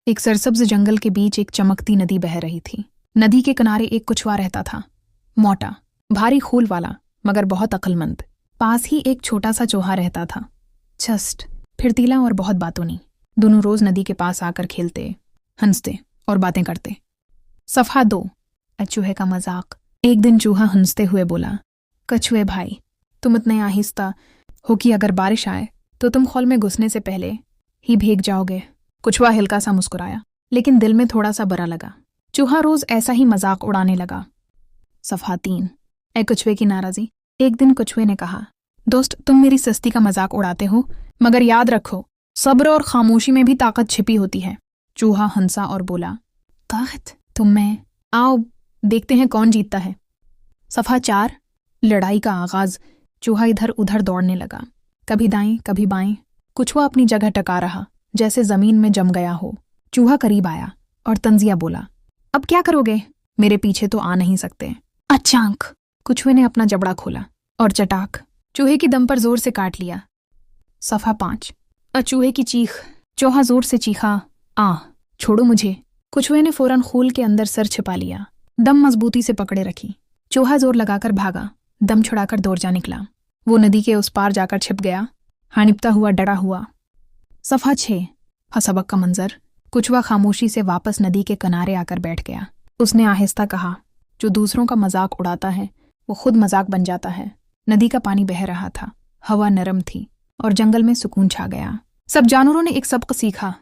एक सरसब्ज जंगल के बीच एक चमकती नदी बह रही थी। नदी के किनारे एक कछुआ रहता था, मोटा, भारी खूल वाला, मगर बहुत अक्लमंद। पास ही एक छोटा सा चूहा रहता था, चस्ट, फिरतीला और बहुत बातूनी। दोनों रोज नदी के पास आकर खेलते, हंसते और बातें करते। सफ़ा 2, चूहे का मजाक। एक दिन चूहा हंसते हुए बोला, कछुए भाई, तुम इतने आहिस्ता हो कि अगर बारिश आए तो तुम खौल में घुसने से पहले ही भीग जाओगे। कछुआ हल्का सा मुस्कुराया, लेकिन दिल में थोड़ा सा बुरा लगा। चूहा रोज ऐसा ही मजाक उड़ाने लगा। सफ़ा 3, कछुए की नाराज़ी। एक दिन कछुए ने कहा, दोस्त, तुम मेरी सस्ती का मजाक उड़ाते हो, मगर याद रखो, सब्र और खामोशी में भी ताकत छिपी होती है। चूहा हंसा और बोला, ताकत? तुम में? आओ देखते हैं कौन जीतता है। सफ़ा 4, लड़ाई का आगाज। चूहा इधर उधर दौड़ने लगा, कभी दाएं कभी बाएं। कछुआ अपनी जगह टका रहा, जैसे जमीन में जम गया हो। चूहा करीब आया और तंजिया बोला, अब क्या करोगे? मेरे पीछे तो आ नहीं सकते। अचांक! कछुए ने अपना जबड़ा खोला और चटाक चूहे की दम पर जोर से काट लिया। सफ़ा 5, चूहे की चीख। चूहा जोर से चीखा, छोड़ो मुझे। कछुए ने फौरन खूल के अंदर सर छिपा लिया, दम मजबूती से पकड़े रखी। चूहा जोर लगाकर भागा, दम छुड़ाकर दौड़ जा निकला। वो नदी के उस पार जाकर छिप गया, हानिपता हुआ, डरा हुआ। सफ़ा 6, सबक का मंजर। कछुआ खामोशी से वापस नदी के किनारे आकर बैठ गया। उसने आहिस्ता कहा, जो दूसरों का मजाक उड़ाता है वो खुद मजाक बन जाता है। नदी का पानी बह रहा था, हवा नरम थी और जंगल में सुकून छा गया। सब जानवरों ने एक सबक सीखा,